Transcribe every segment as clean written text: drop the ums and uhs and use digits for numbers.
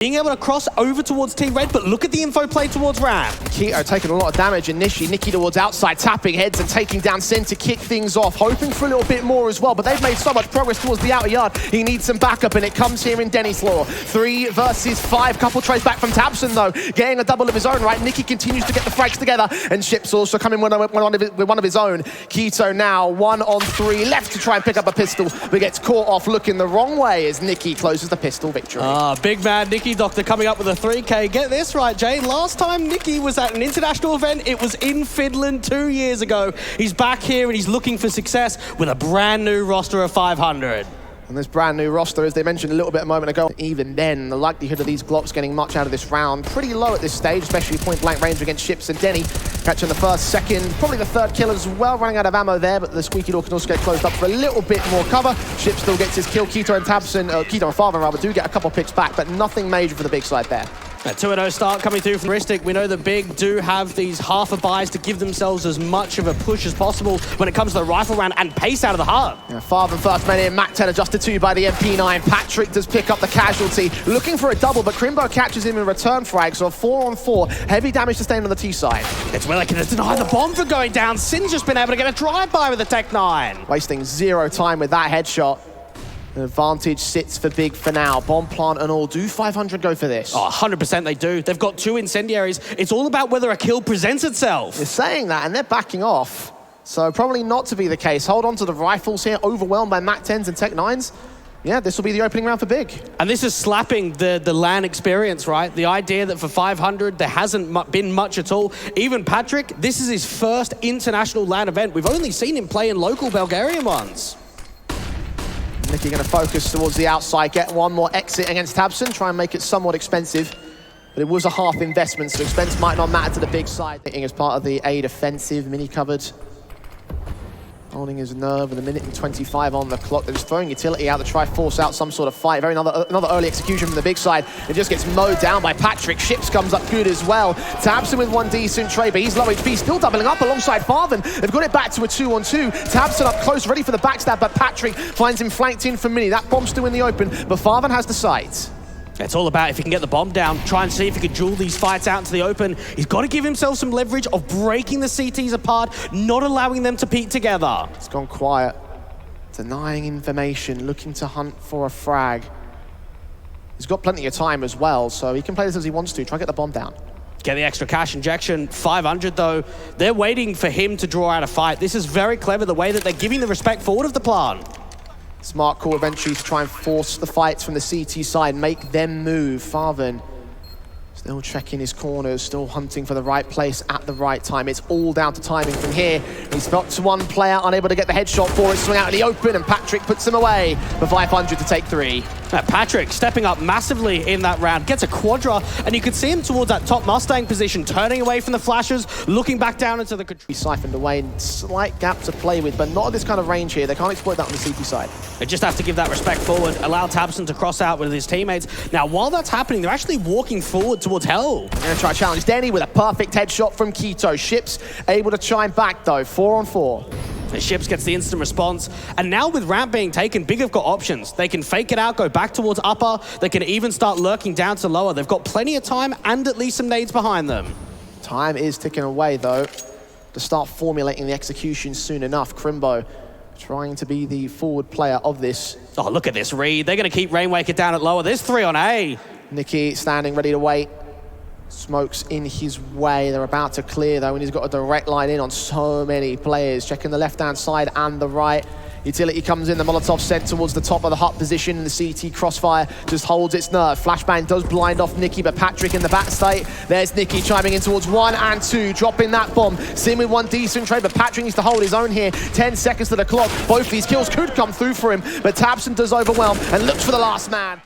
being able to cross over towards Team Red, but look at the info play towards Ram. Keto taking a lot of damage initially. Nicky towards outside, tapping heads and taking down Sin to kick things off, hoping for a little bit more as well, but they've made so much progress towards the outer yard. He needs some backup, and it comes here in Denny's Law. 3 versus 5. Couple trades back from Tabson, though, getting a double of his own, right? Nicky continues to get the frags together, and Ships also coming with one of his own. Keto now 1 on 3, left to try and pick up a pistol, but gets caught off looking the wrong way as Nicky closes the pistol victory. Big man Nicky Doctor coming up with a 3K. Get this right, Jay. Last time Nicky was at an international event, it was in Finland 2 years ago. He's back here and he's looking for success with a brand new roster of 500. And this brand new roster, as they mentioned a little bit a moment ago, even then, the likelihood of these Glocks getting much out of this round pretty low at this stage, especially point-blank range against Ships and Denny. Catching the first, second, probably the third kill as well, running out of ammo there, but the squeaky door can also get closed up for a little bit more cover. Ships still gets his kill. Keto and Tabson, Keto and Father rather, do get a couple picks back, but nothing major for the big side there. A 2-0 start coming through from Ristic. We know that Big do have these half a buys to give themselves as much of a push as possible when it comes to the rifle round and pace out of the heart. Yeah, Father first man in, Mac 10 adjusted to by the MP9. Patrick does pick up the casualty, looking for a double, but Crimbo catches him in return frag, so a 4 on 4. Heavy damage sustained on the T side. It's where they can deny the bomb for going down. Sin's just been able to get a drive-by with the Tech 9. Wasting 0 time with that headshot. The advantage sits for Big for now. Bomb plant and all. Do 500 go for this? Oh, 100% they do. They've got 2 incendiaries. It's all about whether a kill presents itself. You're saying that, and they're backing off. So probably not to be the case. Hold on to the rifles here, overwhelmed by Mac 10s and Tech 9s. Yeah, this will be the opening round for Big. And this is slapping the LAN experience, right? The idea that for 500, there hasn't been much at all. Even Patrick, this is his first international LAN event. We've only seen him play in local Bulgarian ones. Nicky going to focus towards the outside, get one more exit against Tabson, try and make it somewhat expensive. But it was a half investment, so expense might not matter to the big side. Hitting as part of the A defensive, mini-covered. Holding his nerve with a minute and 25 on the clock. They're just throwing utility out to try force out some sort of fight. Another early execution from the big side. It just gets mowed down by Patrick. Ships comes up good as well. Tabson with one decent trade, but he's low HP, still doubling up alongside Farven. They've got it back to a 2-on-2. Tabson up close, ready for the backstab, but Patrick finds him flanked in from Mini. That bomb's still in the open, but Farven has the sight. It's all about if he can get the bomb down, try and see if he can duel these fights out into the open. He's got to give himself some leverage of breaking the CTs apart, not allowing them to peek together. It's gone quiet. Denying information, looking to hunt for a frag. He's got plenty of time as well, so he can play this as he wants to. Try and get the bomb down. Get the extra cash injection. 500 though, they're waiting for him to draw out a fight. This is very clever, the way that they're giving the respect forward of the plan. Smart call eventually to try and force the fights from the CT side, make them move. Farven still checking his corners, still hunting for the right place at the right time. It's all down to timing from here. He's got to one player, unable to get the headshot for it, swing out in the open, and Patrick puts him away for 500 to take 3. Patrick stepping up massively in that round, gets a quadra, and you can see him towards that top Mustang position, turning away from the flashes, looking back down into the control. He's siphoned away, slight gap to play with, but not at this kind of range here. They can't exploit that on the CT side. They just have to give that respect forward, allow Tabson to cross out with his teammates. Now, while that's happening, they're actually walking forward towards Hell. They're going to try to challenge Denny with a perfect headshot from Keto. Ships able to chime back, though, 4 on 4. The Ships gets the instant response, and now with ramp being taken, Big have got options. They can fake it out, go back towards upper, they can even start lurking down to lower. They've got plenty of time and at least some nades behind them. Time is ticking away, though, to start formulating the execution soon enough. Crimbo trying to be the forward player of this. Oh, look at this read. They're going to keep Rainwaker down at lower. There's 3 on A. Nicky standing ready to wait. Smokes in his way. They're about to clear, though, and he's got a direct line in on so many players. Checking the left-hand side and the right. Utility comes in, the Molotov sent towards the top of the hut position, and the CT crossfire just holds its nerve. Flashbang does blind off Nicky, but Patrick in the back state. There's Nicky chiming in towards 1 and 2, dropping that bomb. Sim with one decent trade, but Patrick needs to hold his own here. 10 seconds to the clock. Both these kills could come through for him, but Tabson does overwhelm and looks for the last man.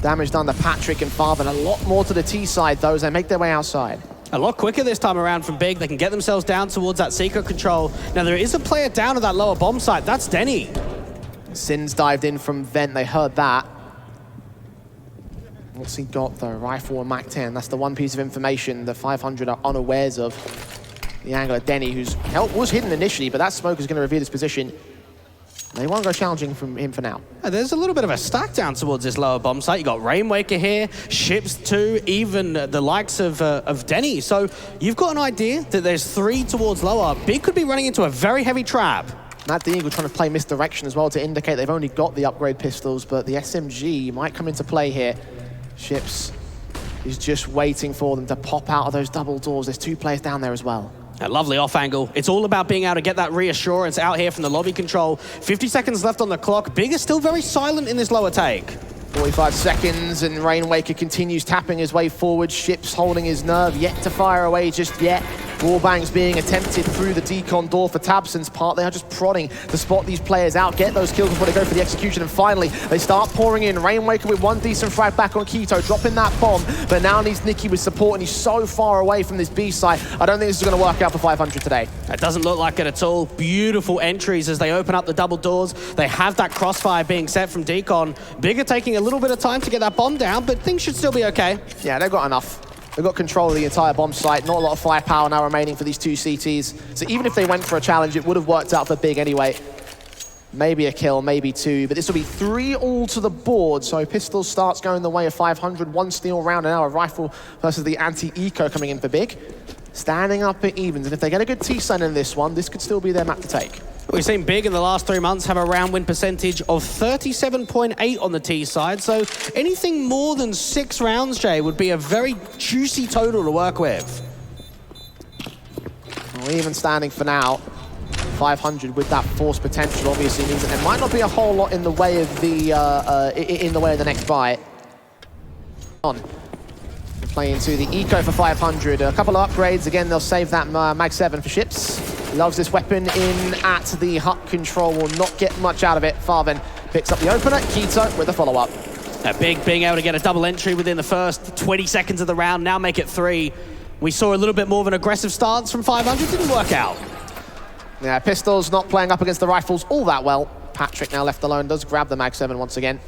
Damage done to Patrick and Farven. A lot more to the T side, though, as they make their way outside. A lot quicker this time around from Big. They can get themselves down towards that secret control. Now, there is a player down at that lower bomb site. That's Denny. Sins dived in from vent. They heard that. What's he got, though? Rifle and Mac 10. That's the one piece of information the 500 are unawares of. The angle of Denny, whose help was hidden initially, but that smoke is going to reveal his position. They won't go challenging from him for now. There's a little bit of a stack down towards this lower bomb site. You got Rainwaker here, Ships 2, even the likes of Denny. So you've got an idea that there's 3 towards lower. Big could be running into a very heavy trap. Matt the Eagle trying to play misdirection as well to indicate they've only got the upgrade pistols, but the SMG might come into play here. Ships is just waiting for them to pop out of those double doors. There's 2 players down there as well. A lovely off angle. It's all about being able to get that reassurance out here from the lobby control. 50 seconds left on the clock. Big is still very silent in this lower take. 45 seconds and Rainwaker continues tapping his way forward. Ships holding his nerve, yet to fire away just yet. Wallbangs being attempted through the decon door for tabseN's part. They are just prodding to spot these players out, get those kills before they go for the execution, and finally they start pouring in. Rainwaker with 1 decent frag back on k1to, dropping that bomb, but now needs NUKE with support, and he's so far away from this B site. I don't think this is going to work out for 500 today. It doesn't look like it at all. Beautiful entries as they open up the double doors. They have that crossfire being set from decon. Big are taking a little bit of time to get that bomb down, but things should still be okay. Yeah, they've got enough. They've got control of the entire bomb site. Not a lot of firepower now remaining for these 2 CTs. So even if they went for a challenge, it would have worked out for Big anyway. Maybe a kill, maybe 2, but this will be 3 all to the board. So Pistol starts going the way of 500. 1 steal round and now a rifle versus the anti-eco coming in for Big. Standing up at evens, and if they get a good T-sign in this one, this could still be their map to take. We've seen Big in the last 3 months have a round win percentage of 37.8 on the T side, so anything more than 6 rounds, Jay, would be a very juicy total to work with. Well, even standing for now, 500 with that force potential obviously means that there might not be a whole lot in the way of the next buy. On. Play into the eco for 500. A couple of upgrades. Again, they'll save that mag 7 for Ships. Loves this weapon in at the hut control. Will not get much out of it. Farven picks up the opener. k1to with a follow-up. Big being able to get a double entry within the first 20 seconds of the round. Now make it 3. We saw a little bit more of an aggressive stance from 500. Didn't work out. Yeah, Pistols not playing up against the rifles all that well. Patrick now left alone. Does grab the mag 7 once again.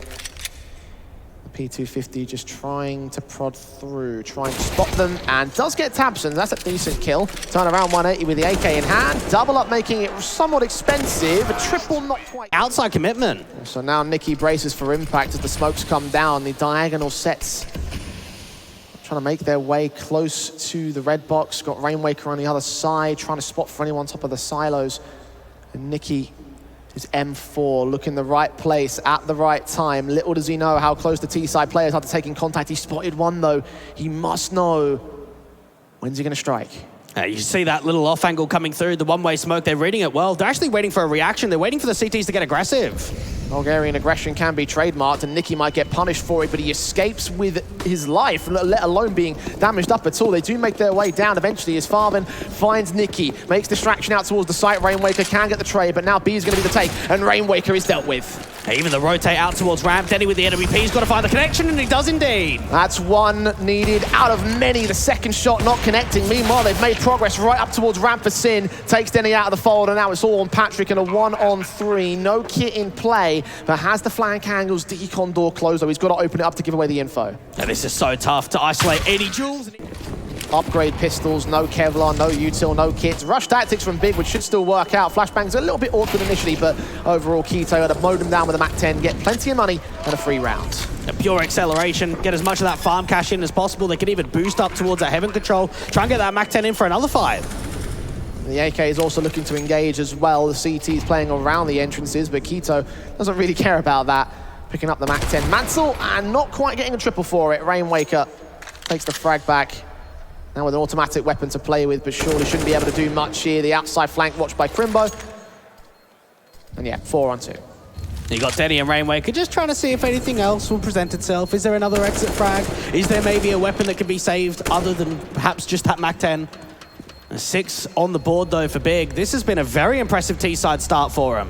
P250 just trying to prod through, trying to spot them, and does get tabseN. That's a decent kill. Turn around 180 with the AK in hand. Double up making it somewhat expensive. A triple not quite. Outside commitment. So now NUKE braces for impact as the smokes come down. The diagonal sets trying to make their way close to the red box. Got Rainwaker on the other side, trying to spot for anyone on top of the silos. And NUKE is M4, looking the right place at the right time. Little does he know how close the T-side players are to taking contact. He spotted one though. He must know, when's he gonna strike? You see that little off angle coming through, the one-way smoke. They're reading it well. They're actually waiting for a reaction. They're waiting for the CTs to get aggressive. Bulgarian aggression can be trademarked, and NUKE might get punished for it, but he escapes with his life, let alone being damaged up at all. They do make their way down eventually as Farben finds NUKE, makes distraction out towards the site. Rainwaker can get the trade, but now B is going to be the take, and Rainwaker is dealt with. Even the rotate out towards ramp. Denny with the enemy P. He's got to find the connection, and he does indeed. That's one needed out of many. The second shot not connecting. Meanwhile, they've made progress right up towards ramp for Sin. Takes Denny out of the fold, and now it's all on Patrick and a 1-on-3. No kit in play, but has the flank angles. Decon door closed, though. He's got to open it up to give away the info. Now, this is so tough to isolate 80 joules. Upgrade pistols, no Kevlar, no util, no kits. Rush tactics from Big, which should still work out. Flashbang's a little bit awkward initially, but overall k1to had to mowed him down with a Mac 10, get plenty of money and a free round. A pure acceleration, get as much of that farm cash in as possible. They can even boost up towards that heaven control, try and get that Mac 10 in for another 5. The AK is also looking to engage as well. The CT is playing around the entrances, but k1to doesn't really care about that. Picking up the Mac 10 mantle and not quite getting a triple for it. Rainwaker takes the frag back. Now with an automatic weapon to play with, but surely shouldn't be able to do much here. The outside flank watched by Crimbo. And yeah, 4-on-2. You got Denny and Rainwaker just trying to see if anything else will present itself. Is there another exit frag? Is there maybe a weapon that can be saved other than perhaps just that Mac 10? 6 on the board though for Big. This has been a very impressive T-side start for him.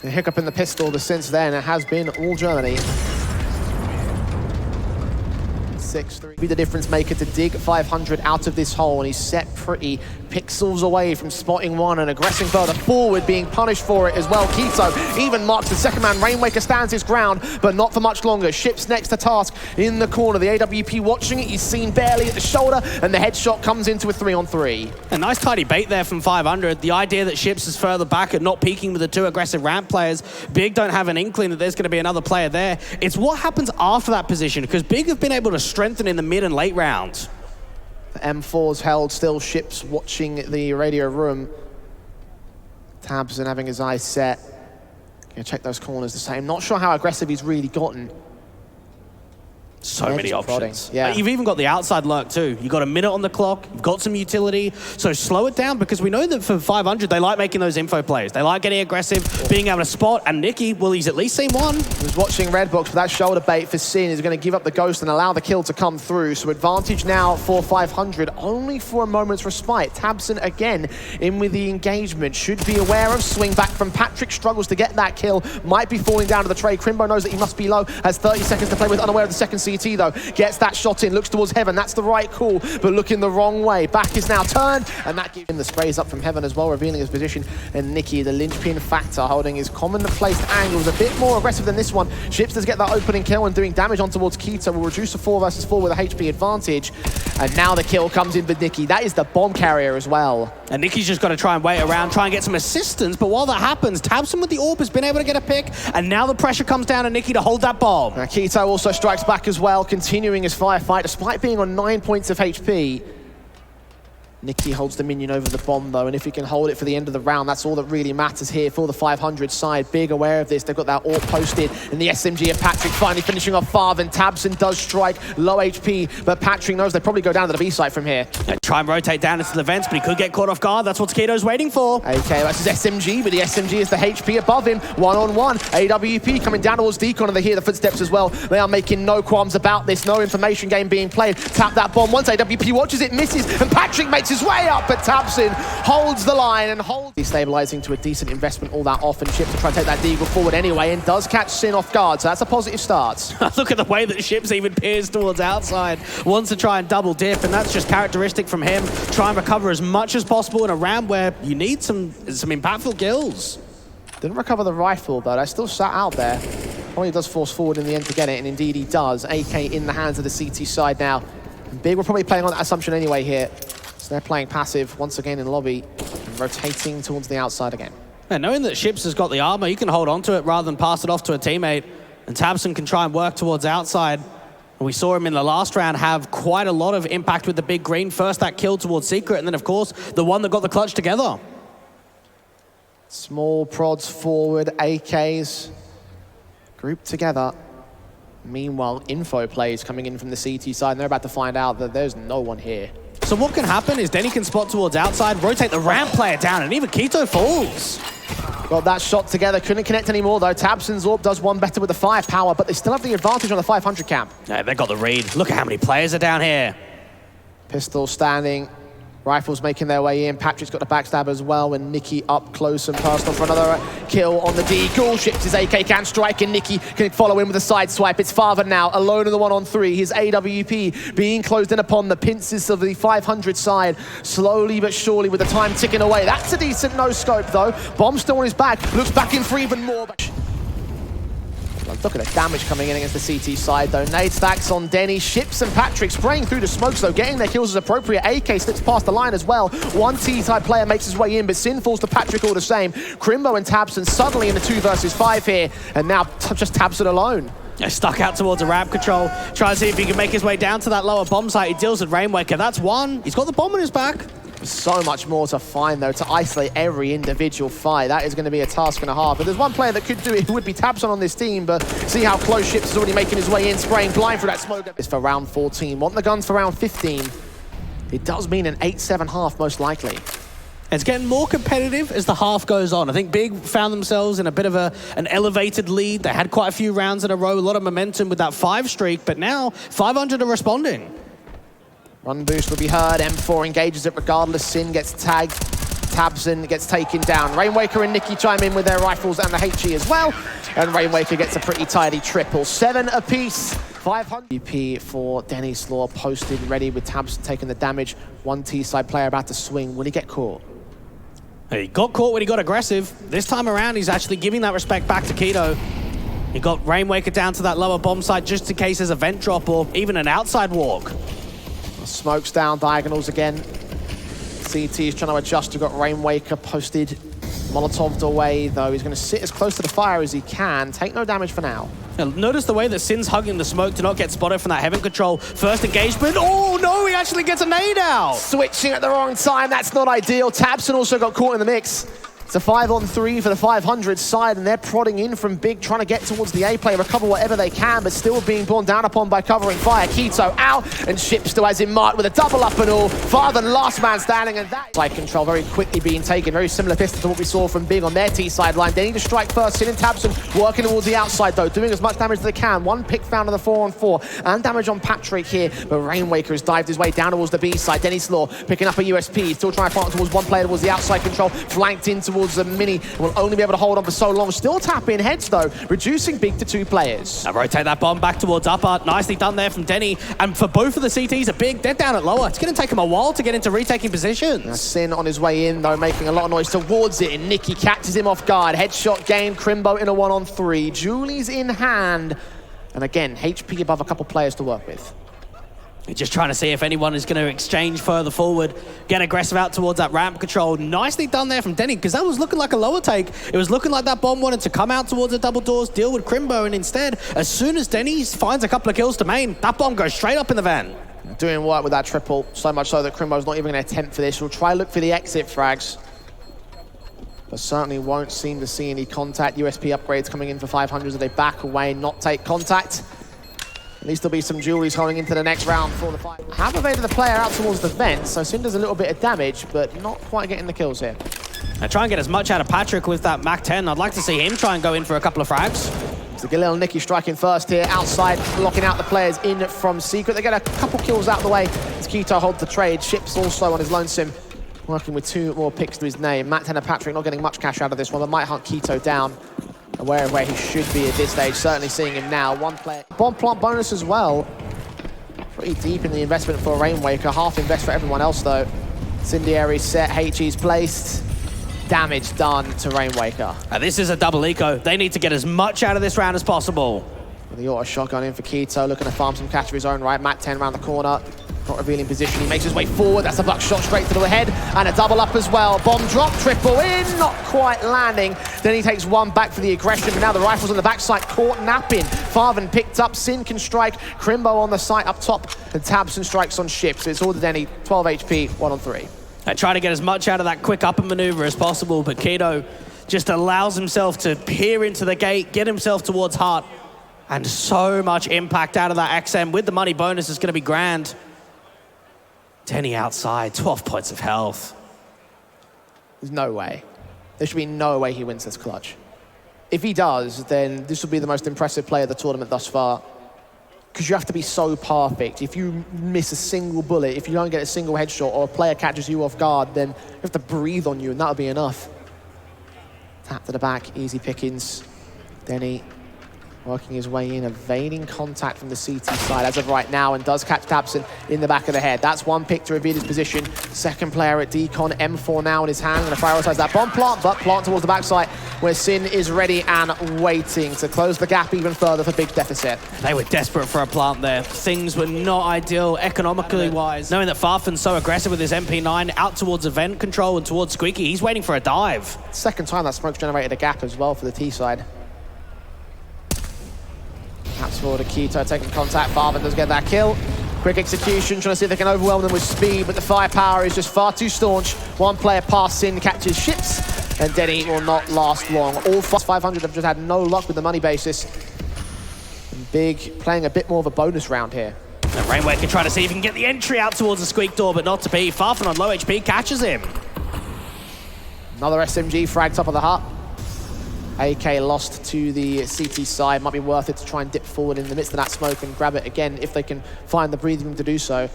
A hiccup in the pistol, but since then it has been all Germany. 6-3. Be the difference maker to dig 500 out of this hole, and he's set pretty pixels away from spotting one and aggressing further forward, being punished for it as well. Keto even marks the second man. Rainmaker stands his ground, but not for much longer. Ships next to task in the corner. The AWP watching it, he's seen barely at the shoulder, and the headshot comes into a 3-on-3. A nice tidy bait there from 500. The idea that Ships is further back and not peeking with the two aggressive ramp players. Big don't have an inkling that there's going to be another player there. It's what happens after that position, because Big have been able to strengthen in the mid and late rounds. The M4's held still, Ships watching the radio room. Tabs and having his eyes set. Gonna check those corners the same. Not sure how aggressive he's really gotten. So many options. Yeah. You've even got the outside lurk too. You've got a minute on the clock, you've got some utility, so slow it down, because we know that for 500, they like making those info plays. They like getting aggressive, being able to spot, and Nicky, well, he's at least seen one. He was watching Redbox for that shoulder bait for Sin. He's going to give up the ghost and allow the kill to come through. So advantage now for 500, only for a moment's respite. Tabson again in with the engagement. Should be aware of swing back from Patrick. Struggles to get that kill. Might be falling down to the tray. Crimbo knows that he must be low. Has 30 seconds to play with, unaware of the second CT though. Gets that shot in, looks towards Heaven. That's the right call, but looking the wrong way. Back is now turned, and that gives him the sprays up from Heaven as well, revealing his position. And Nicky, the linchpin factor, holding his common placed angles, a bit more aggressive than this one. Ships does get that opening kill and doing damage on towards Keto. Will reduce to 4 versus 4 with a HP advantage. And now the kill comes in for Nicky. That is the bomb carrier as well. And Nicky's just got to try and wait around, try and get some assistance. But while that happens, Tabson with the AWP has been able to get a pick. And now the pressure comes down on Nicky to hold that bomb. Keto also strikes back as well, continuing his firefight despite being on 9 points of HP. Nicky holds the minion over the bomb though, and if he can hold it for the end of the round, that's all that really matters here for the 500 side. Big aware of this, they've got that AWP posted, and the SMG of Patrick finally finishing off Fav, and Tabson does strike, low HP, but Patrick knows they probably go down to the B site from here. Try and rotate down into the vents, but he could get caught off guard. That's what Skito's waiting for. Okay, that's his SMG, but the SMG is the HP above him. One-on-one, AWP coming down towards Decon, and they hear the footsteps as well. They are making no qualms about this, no information game being played. Tap that bomb once, AWP watches it, misses, and Patrick makes his way up, but Tabson holds the line and holds. Destabilizing to a decent investment all that off, and Ships to try and take that Deagle forward anyway, and does catch Sin off guard, so that's a positive start. Look at the way that Ships even peers towards outside, wants to try and double dip, and that's just characteristic from him. Try and recover as much as possible in a round where you need some impactful kills. Didn't recover the rifle though, that still sat out there. Probably does force forward in the end to get it, and indeed he does. AK in the hands of the CT side now. Big, we're probably playing on that assumption anyway here. So they're playing passive once again in lobby, and rotating towards the outside again. And knowing that Ships has got the armor, you can hold on to it rather than pass it off to a teammate. And Tabson can try and work towards outside. And we saw him in the last round have quite a lot of impact with the big green. First that kill towards Secret, and then of course the one that got the clutch together. Small prods forward, AKs grouped together. Meanwhile, info plays coming in from the CT side, and they're about to find out that there's no one here. So what can happen is Denny can spot towards outside, rotate the ramp player down, and even Keto falls. Got that shot together, couldn't connect anymore though. Tabson's AWP does one better with the firepower, but they still have the advantage on the 500 camp. Yeah, they got the read. Look at how many players are down here. Pistol standing, rifles making their way in. Patrick's got the backstab as well, and Nicky up close and personal for another kill on the Deagle. Ships his AK, can strike, and Nicky can follow in with a side swipe. It's Father now, alone in the 1-on-3. His AWP being closed in upon the pincers of the 500 side, slowly but surely with the time ticking away. That's a decent no-scope though. Bomb still on his back, looks back in for even more. Look at the damage coming in against the CT side though. Nade stacks on Denny. Ships and Patrick spraying through the smokes though, getting their kills as appropriate. AK slips past the line as well. One T-type player makes his way in, but Sin falls to Patrick all the same. Crimbo and Tabson suddenly in the 2 versus 5 here, and now just Tabson alone. Stuck out towards a ramp control. Try and see if he can make his way down to that lower bomb site. He deals with Rainmaker. That's one. He's got the bomb on his back. So much more to find though, to isolate every individual fight. That is going to be a task and a half. But there's one player that could do it, who would be Tabson on this team, but see how close Ships is already making his way in, spraying blind through that smoke. It's for round 14. Want the guns for round 15. It does mean an 8-7 half most likely. It's getting more competitive as the half goes on. I think Big found themselves in a bit of an elevated lead. They had quite a few rounds in a row, a lot of momentum with that 5 streak, but now 500 are responding. Run boost will be heard. M4 engages it regardless. Sin gets tagged. Tabson gets taken down. Rainwaker and Nicky chime in with their rifles and the HE as well. And Rainwaker gets a pretty tidy triple. 7 apiece. 500. BP for Denny Slaw posted, ready with Tabson taking the damage. One T-side player about to swing. Will he get caught? He got caught when he got aggressive. This time around, he's actually giving that respect back to Keto. He got Rainwaker down to that lower bomb site just in case there's a vent drop or even an outside walk. Smokes down diagonals again. CT is trying to adjust. We've got Rainwaker posted. Molotov'd away, though. He's going to sit as close to the fire as he can. Take no damage for now. Now, notice the way that Sin's hugging the smoke to not get spotted from that heaven control. First engagement. Oh, no, he actually gets a nade out. Switching at the wrong time. That's not ideal. Tabson also got caught in the mix. It's a 5-on-3 for the 500 side, and they're prodding in from big, trying to get towards the A play, recover whatever they can, but still being borne down upon by covering fire. Keto out, and Ship still has him marked with a double up and all. Farther than last man standing, and that side control very quickly being taken. Very similar pistol to what we saw from Big on their T sideline. They need to strike first. Sin and Tabson working towards the outside, though, doing as much damage as they can. One pick found on the 4-on-4, and damage on Patrick here, but Rainwaker has dived his way down towards the B side. Denny Slaw picking up a USP, still trying to fight towards one player towards the outside control, flanked in towards the mini. Will only be able to hold on for so long. Still tapping heads, though, reducing Big to 2 players. Now rotate that bomb back towards upper. Nicely done there from Denny. And for both of the CTs, a Big, they're down at lower. It's going to take him a while to get into retaking positions. Now, Sin on his way in, though, making a lot of noise towards it, and Nicky catches him off guard. Headshot game, Crimbo in a 1-on-3. Julie's in hand. And again, HP above a couple players to work with. Just trying to see if anyone is going to exchange further forward, get aggressive out towards that ramp control. Nicely done there from Denny, because that was looking like a lower take. It was looking like that bomb wanted to come out towards the double doors, deal with Crimbo, and instead, as soon as Denny finds a couple of kills to main, that bomb goes straight up in the van. Doing work with that triple, so much so that Crimbo's not even going to attempt for this. He'll try look for the exit frags, but certainly won't seem to see any contact. USP upgrades coming in for 500s as they back away, not take contact. At least there'll be some jewelries going into the next round for the fight. Have evaded the player out towards the vent, so Sin does a little bit of damage, but not quite getting the kills here. I try and get as much out of Patrick with that Mac 10. I'd like to see him try and go in for a couple of frags. So Galil and Nicky striking first here, outside, locking out the players in from Secret. They get a couple kills out of the way as Keto holds the trade. Ship's also on his lonesome, working with 2 more picks to his name. Mac 10 and Patrick not getting much cash out of this one, but might hunt Keto down. Aware of where he should be at this stage, certainly seeing him now. One player. Bomb plant bonus as well. Pretty deep in the investment for Rainwaker. Half invest for everyone else, though. Incendiary set, HE's placed. Damage done to Rainwaker. This is a double eco. They need to get as much out of this round as possible. The auto shotgun in for Keto, looking to farm some cash of his own right. Mac 10 around the corner. Not revealing position, he makes his way forward. That's a buckshot straight to the head, and a double up as well. Bomb drop, triple in, not quite landing. Then he takes one back for the aggression, but now the rifle's on the backside, caught napping. Farven picked up, Sin can strike, Crimbo on the site up top, and Tabson strikes on Ship. So it's all to Denny, 12 HP, 1-on-3. I try to get as much out of that quick upper maneuver as possible, but Keto just allows himself to peer into the gate, get himself towards Heart, and so much impact out of that XM with the money bonus is going to be grand. Denny outside, 12 points of health. There's no way. There should be no way he wins this clutch. If he does, then this will be the most impressive player of the tournament thus far. Because you have to be so perfect. If you miss a single bullet, if you don't get a single headshot, or a player catches you off guard, then you have to breathe on you, and that'll be enough. Tap to the back, easy pickings. Denny working his way in, evading contact from the CT side as of right now, and does catch Tabson in the back of the head. That's one pick to reveal his position. Second player at Decon, M4 now in his hand, going to prioritize that bomb plant, but plant towards the backside where Sin is ready and waiting to close the gap even further for big deficit. They were desperate for a plant there. Things were not ideal economically wise. Knowing that Farfan's so aggressive with his MP9 out towards event control and towards Squeaky, he's waiting for a dive. Second time that smoke's generated a gap as well for the T side. Taps forward to Keto, taking contact. Farvan does get that kill. Quick execution, trying to see if they can overwhelm them with speed, but the firepower is just far too staunch. One player past Sin catches Ships, and Denny will not last long. All 500 have just had no luck with the money basis. And Big playing a bit more of a bonus round here. And Rainwaker trying to see if he can get the entry out towards the squeak door, but not to be. Farfan on low HP catches him. Another SMG frag top of the hut. AK lost to the CT side. Might be worth it to try and dip forward in the midst of that smoke and grab it again if they can find the breathing room to do so.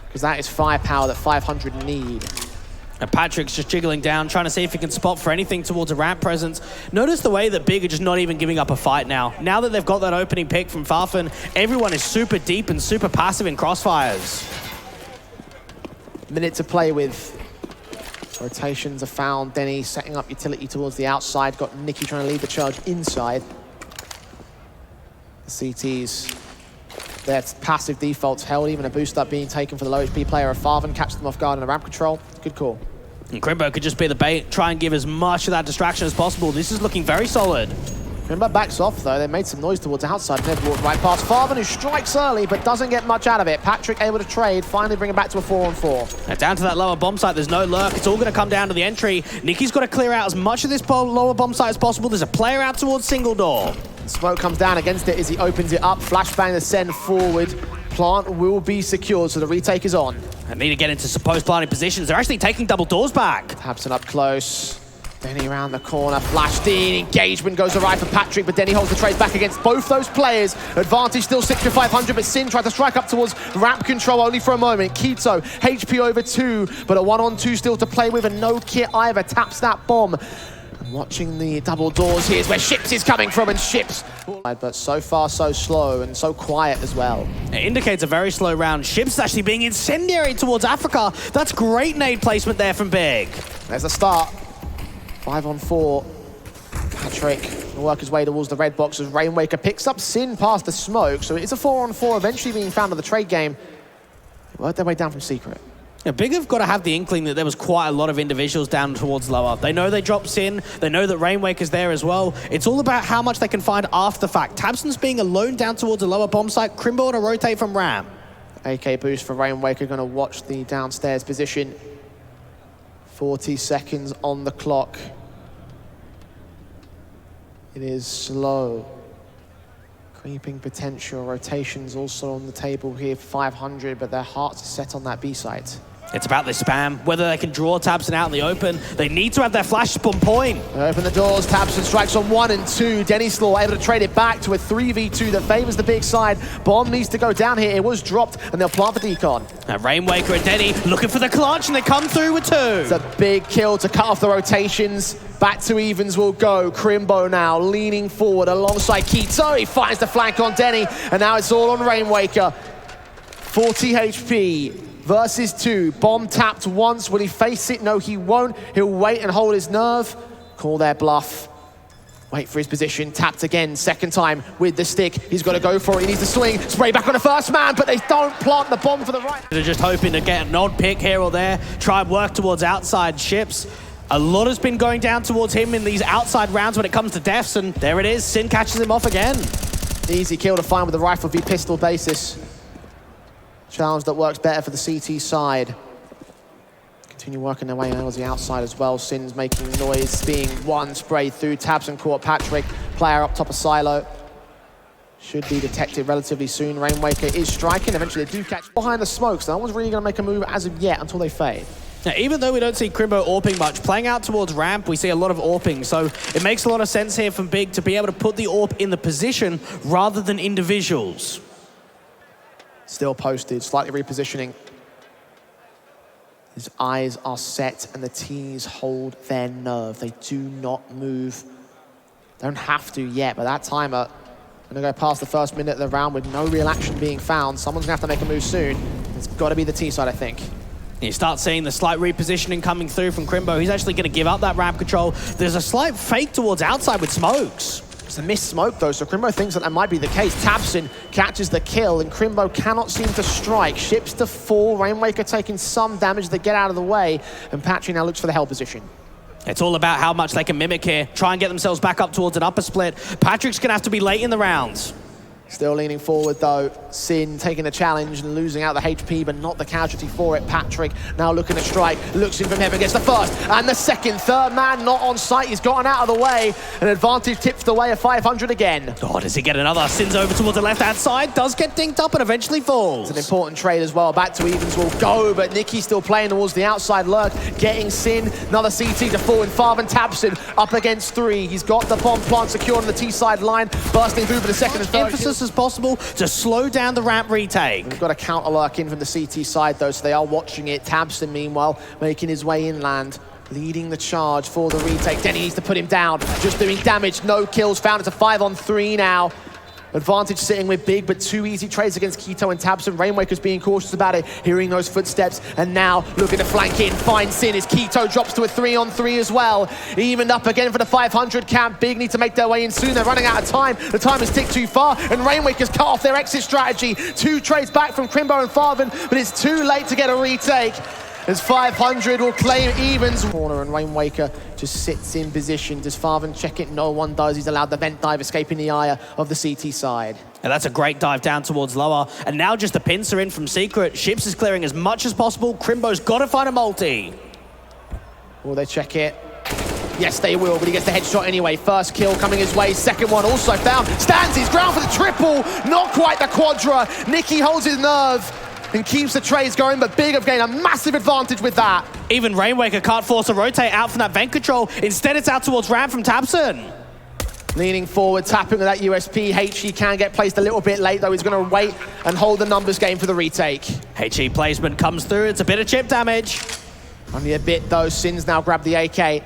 Because that is firepower that 500 need. And Patrick's just jiggling down, trying to see if he can spot for anything towards a ramp presence. Notice the way that Big are just not even giving up a fight now. Now that they've got that opening pick from Farfan, everyone is super deep and super passive in crossfires. Minute to play with. Rotations are found. Denny setting up utility towards the outside. Got Nicky trying to lead the charge inside. The CTs, their passive defaults held, even a boost up being taken for the low HP player of Farvan, catch them off guard in the ramp control. Good call. And Crimbo could just be the bait, try and give as much of that distraction as possible. This is looking very solid. Crimbo backs off though, they made some noise towards the outside. Never walked right past Farvan, who strikes early but doesn't get much out of it. Patrick able to trade, finally bring it back to a 4-on-4. Now down to that lower bomb site, there's no lurk. It's all going to come down to the entry. Nicky's got to clear out as much of this lower bomb site as possible. There's a player out towards single door. Smoke comes down against it as he opens it up. Flashbang the send forward. Plant will be secured, so the retake is on. They need to get into some post-planting positions. They're actually taking double doors back. Tabson up close. Denny around the corner, flashed in, engagement goes awry for Patrick, but Denny holds the trade back against both those players. Advantage still 6-500, but Sin tried to strike up towards ramp control only for a moment. Kito, HP over 2, but a 1-on-2 still to play with, and no kit either. Taps that bomb. And watching the double doors here is where Ships is coming from, and Ships. But so far so slow and so quiet as well. It indicates a very slow round. Ships actually being incendiary towards Africa. That's great nade placement there from Big. There's a start. 5-on-4. Patrick will work his way towards the red box as Rainwaker picks up Sin past the smoke. So it's a 4-on-4 eventually being found on the trade game. They worked their way down from secret. Yeah, Big have got to have the inkling that there was quite a lot of individuals down towards lower. They know they dropped Sin. They know that Rainwaker's there as well. It's all about how much they can find after the fact. Tabson's being alone down towards a lower bomb site. Crimbo to rotate from ramp. AK boost for Rainwaker, going to watch the downstairs position. 40 seconds on the clock. It is slow. Creeping potential. Rotations also on the table here, 500, but their hearts are set on that B site. It's about this spam, whether they can draw Tabson out in the open. They need to have their flash spawn point. They open the doors, Tabson strikes on 1 and 2. Denny Slaw able to trade it back to a 3v2 that favors the big side. Bomb needs to go down here. It was dropped, and they'll plant the decon. Now Rainwaker and Denny looking for the clutch, and they come through with 2. It's a big kill to cut off the rotations. Back to evens will go. Crimbo now leaning forward alongside Kito. He finds the flank on Denny, and now it's all on Rainwaker. 40 HP. Versus 2. Bomb tapped once. Will he face it? No, he won't. He'll wait and hold his nerve. Call their bluff. Wait for his position. Tapped again. Second time with the stick. He's got to go for it. He needs to swing. Spray back on the first man, but they don't plant the bomb for the right. They're just hoping to get an odd pick here or there. Try and work towards outside Ships. A lot has been going down towards him in these outside rounds when it comes to deaths, and there it is. Sin catches him off again. Easy kill to find with the rifle v pistol basis. Challenge that works better for the CT side. Continue working their way towards the outside as well. Sin's making noise, being one sprayed through. Tabson caught Patrick. Player up top of silo. Should be detected relatively soon. Rainwaker is striking. Eventually they do catch behind the smoke, so no one's really going to make a move as of yet until they fade. Now, even though we don't see Crimbo AWPing much, playing out towards ramp, we see a lot of AWPing. So it makes a lot of sense here from Big to be able to put the AWP in the position rather than individuals. Still posted, slightly repositioning. His eyes are set and the T's hold their nerve. They do not move. Don't have to yet, but that timer, gonna go past the first minute of the round with no real action being found. Someone's gonna have to make a move soon. It's gotta be the T side, I think. You start seeing the slight repositioning coming through from Crimbo. He's actually gonna give up that ramp control. There's a slight fake towards outside with smokes. It's a missed smoke though, so Crimbo thinks that might be the case. Tabson catches the kill, and Crimbo cannot seem to strike. Ships to fall, Rainwaker taking some damage to get out of the way, and Patry now looks for the hell position. It's all about how much they can mimic here. Try and get themselves back up towards an upper split. Patrick's gonna have to be late in the rounds. Still leaning forward though. Sin taking the challenge and losing out the HP, but not the casualty for it. Patrick now looking to strike, looks in from heaven, gets the first and the second. Third man not on site, he's gotten out of the way. An advantage tips the way of 500 again. Oh, does he get another? Sin's over towards the left-hand side, does get dinked up and eventually falls. It's an important trade as well. Back to evens will go, but Nicky's still playing towards the outside lurk, getting Sin. Another CT to fall, and Farvan Tabson up against 3. He's got the bomb plant secured on the T-side line, bursting through for the second and third. Emphasis fast as possible to slow down the ramp retake. We've got a counter lurk in from the CT side though, so they are watching it. Tabson, meanwhile, making his way inland, leading the charge for the retake. Denny needs to put him down, just doing damage. No kills found. It's a 5-on-3 now. Advantage sitting with Big, but 2 easy trades against k1to and Tabson. Rainwaker's being cautious about it, hearing those footsteps, and now looking to flank in. Finds Sin as k1to drops to a 3-on-3 as well. Evened up again for the 500 camp. Big need to make their way in soon. They're running out of time. The time has ticked too far, and Rainwaker's cut off their exit strategy. 2 trades back from Crimbo and Farven, but it's too late to get a retake, as 500 will claim evens. Corner and Rainwaker just sits in position. Does Farven check it? No one does. He's allowed the vent dive, escaping the eye of the CT side. And that's a great dive down towards lower. And now just the pincer in from Secret. Ships is clearing as much as possible. Crimbo's got to find a multi. Will they check it? Yes, they will, but he gets the headshot anyway. First kill coming his way. Second one also found. Stands his ground for the triple. Not quite the quadra. Nicky holds his nerve and keeps the trades going, but Big have gained a massive advantage with that. Even Rainwaker can't force a rotate out from that vent control. Instead, it's out towards ramp from Tabson. Leaning forward, tapping with that USP. HE can get placed a little bit late, though. He's going to wait and hold the numbers game for the retake. HE placement comes through. It's a bit of chip damage. Only a bit, though. Sin's now grabbed the AK.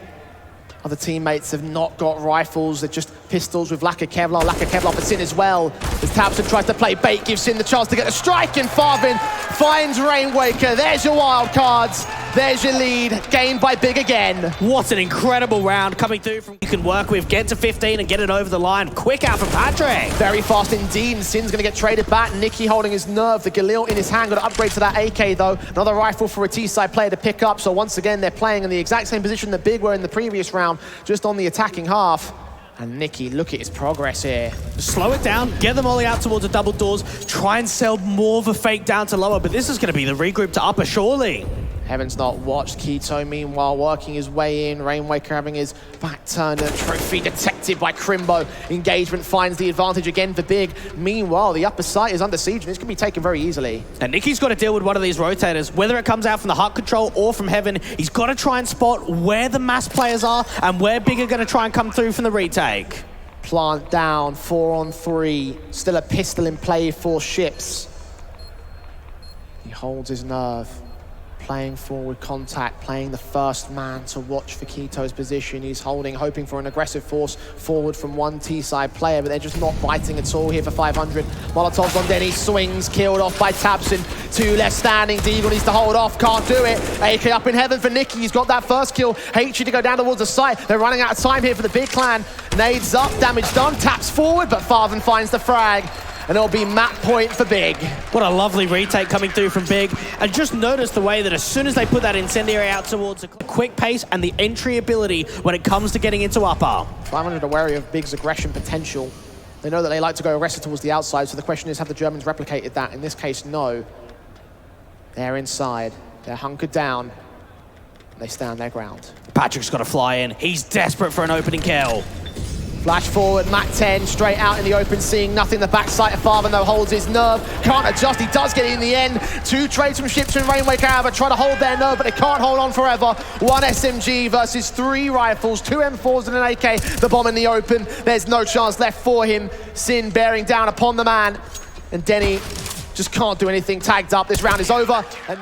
Other teammates have not got rifles. They're just pistols with lack of Kevlar for Sin as well. As Tabson tries to play bait, gives Sin the chance to get a strike, and Farven finds Rainwaker. There's your wild cards. There's your lead, gained by Big again. What an incredible round coming through from you can work with. Get to 15 and get it over the line. Quick out from Patrick. Very fast indeed, and Sin's going to get traded back. Nicky holding his nerve. The Galil in his hand. Got to upgrade to that AK, though. Another rifle for a T-side player to pick up. So once again, they're playing in the exact same position that Big were in the previous round, just on the attacking half. And Nicky, look at his progress here. Slow it down, get them all out towards the double doors, try and sell more of a fake down to lower, but this is going to be the regroup to upper, surely. Heaven's not watched. k1to, meanwhile, working his way in. Rainwaker having his back turned. A trophy detected by Crimbo. Engagement finds the advantage again for Big. Meanwhile, the upper site is under siege, and it's going to be taken very easily. And Nicky's got to deal with one of these rotators. Whether it comes out from the hut control or from Heaven, he's got to try and spot where the mass players are and where Big are going to try and come through from the retake. Plant down, 4-on-3. Still a pistol in play for Ships. He holds his nerve. Playing forward contact, playing the first man to watch for k1to's position. He's holding, hoping for an aggressive force forward from one T-side player, but they're just not biting at all here for 500. Molotovs on Denny, swings, killed off by Tabson. 2 left standing, Deagle needs to hold off, can't do it. AK up in Heaven for Nicky, he's got that first kill. HE to go down towards the site. They're running out of time here for the Big Clan. Nades up, damage done, taps forward, but Farven finds the frag. And it'll be map point for Big. What a lovely retake coming through from Big. And just notice the way that as soon as they put that incendiary out towards a quick pace and the entry ability when it comes to getting into upper. 500 are wary of Big's aggression potential. They know that they like to go aggressive towards the outside, so the question is, have the Germans replicated that? In this case, no. They're inside. They're hunkered down. They stand their ground. Patrick's got to fly in. He's desperate for an opening kill. Flash forward, Mac 10, straight out in the open, seeing nothing. The backside of Farven, though, holds his nerve. Can't adjust, he does get it in the end. 2 trades from Ships and Rainwaker, however, try to hold their nerve, but they can't hold on forever. 1 SMG versus 3 rifles, 2 M4s and an AK. The bomb in the open, there's no chance left for him. Sin bearing down upon the man. And Denny just can't do anything, tagged up. This round is over. And